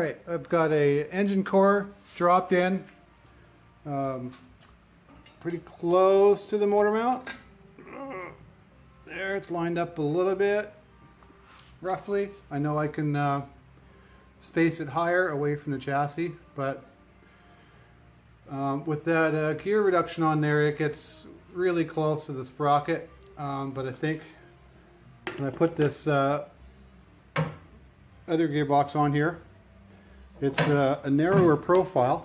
Alright, I've got a engine core dropped in pretty close to the motor mount. There, it's lined up a little bit, roughly. I know I can space it higher away from the chassis, but with that gear reduction on there, it gets really close to the sprocket. But I think when I put this other gearbox on here, it's a narrower profile,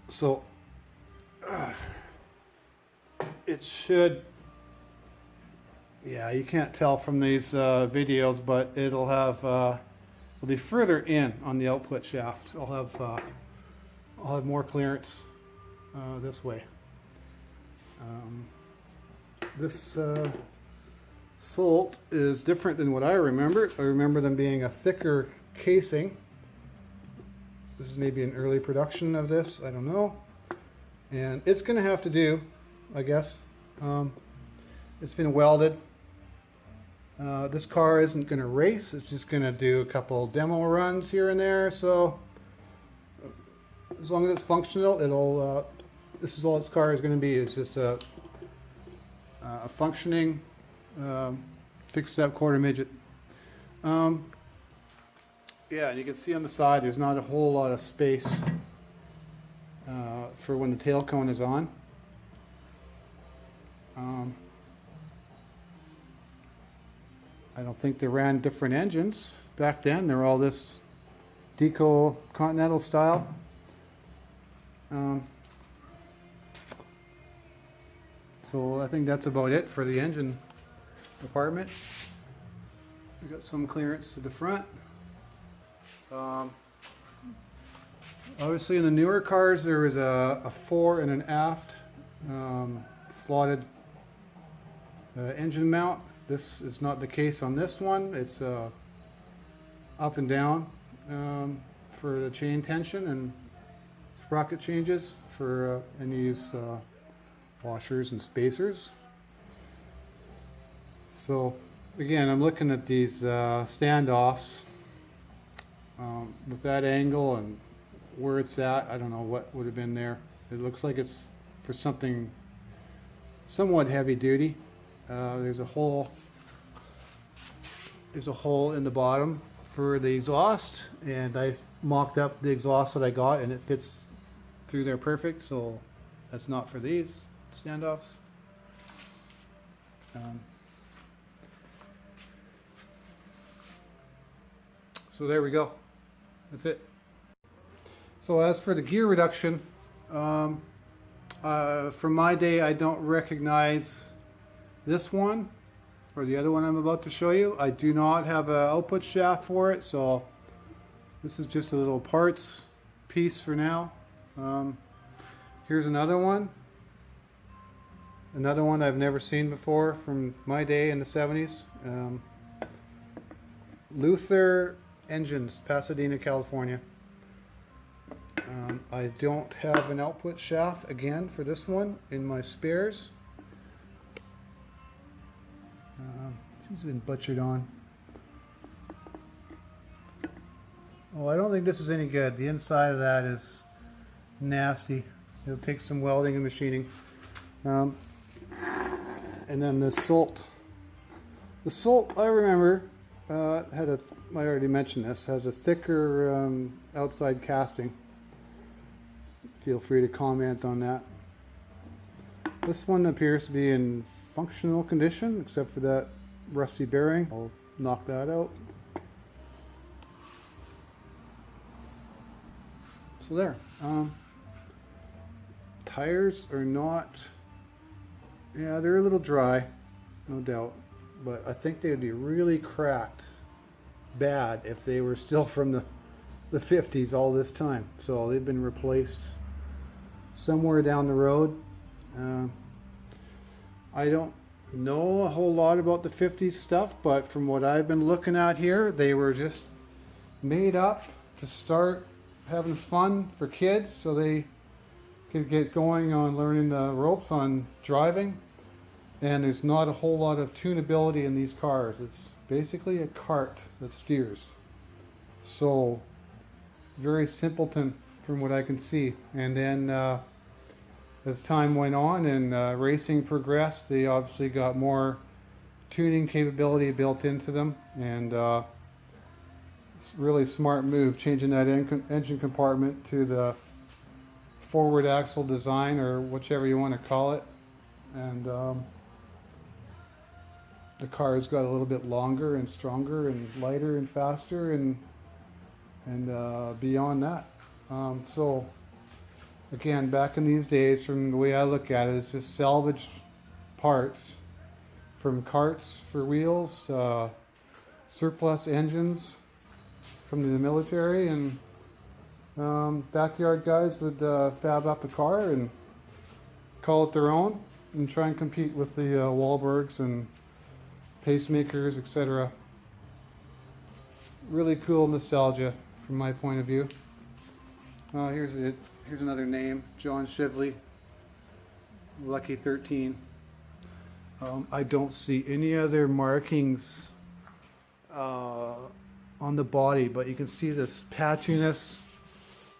so it should, yeah, you can't tell from these videos, but it'll have it'll be further in on the output shaft. I'll have more clearance this way. This Solt is different than what I remember. I remember them being a thicker casing. This is maybe an early production of this, I don't know. And it's going to have to do, I guess. It's been welded. This car isn't going to race, it's just going to do a couple demo runs here and there, so as long as it's functional, it'll, this is all this car is going to be, is just a functioning fixed step quarter midget. Yeah, and you can see on the side there's not a whole lot of space for when the tail cone is on. I don't think they ran different engines back then. They're all this Deco Continental style. So I think that's about it for the engine department. We got some clearance to the front. Obviously in the newer cars there is a fore and an aft slotted engine mount. This is not the case on this one. It's up and down for the chain tension and sprocket changes for any use washers and spacers. So again, I'm looking at these standoffs with that angle and where it's at. I don't know what would have been there. It looks like it's for something somewhat heavy duty. There's a hole in the bottom for the exhaust, and I mocked up the exhaust that I got and it fits through there perfect, so that's not for these standoffs. So there we go. That's it. So as for the gear reduction, from my day, I don't recognize this one or the other one I'm about to show you. I do not have an output shaft for it, so this is just a little parts piece for now. Here's another one. Another one I've never seen before from my day in the 70s. Luther Engines, Pasadena, California. I don't have an output shaft again for this one in my spares. She's been butchered on. Oh, I don't think this is any good. The inside of that is nasty. It'll take some welding and machining. And then the Solt. The Solt, I remember, had a, I already mentioned this, has a thicker outside casting. Feel free to comment on that. This one appears to be in functional condition, except for that rusty bearing. I'll knock that out. So there. Tires are not, yeah, they're a little dry, no doubt, but I think they would be really cracked bad if they were still from the 50s all this time. So they've been replaced somewhere down the road. I don't know a whole lot about the 50s stuff, but from what I've been looking at here, they were just made up to start having fun for kids so they could get going on learning the ropes on driving. And there's not a whole lot of tunability in these cars. It's basically a cart that steers. So very simpleton from what I can see. And then as time went on and racing progressed, they obviously got more tuning capability built into them, and it's a really smart move changing that engine compartment to the forward axle design, or whichever you want to call it. And the car's got a little bit longer and stronger and lighter and faster and beyond that. So again, back in these days, from the way I look at it, it's just salvage parts from carts for wheels to surplus engines from the military, and backyard guys would fab up a car and call it their own and try and compete with the Wahlbergs and pacemakers, etc. Really cool nostalgia from my point of view. Here's it. Here's another name, John Shively, Lucky 13. I don't see any other markings on the body, but you can see this patchiness.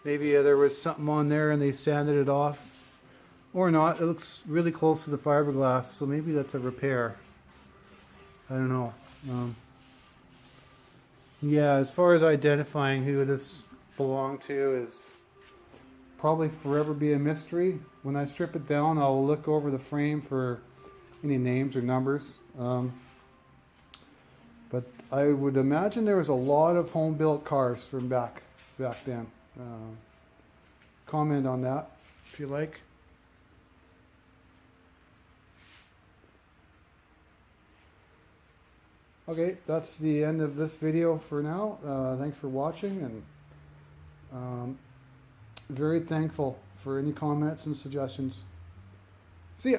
Maybe there was something on there and they sanded it off, or not. It looks really close to the fiberglass, so maybe that's a repair. I don't know. Yeah, as far as identifying who this belonged to is probably forever be a mystery. When I strip it down, I'll look over the frame for any names or numbers. But I would imagine there was a lot of home-built cars from back then. Comment on that if you like. Okay, that's the end of this video for now. Thanks for watching, and very thankful for any comments and suggestions. See ya!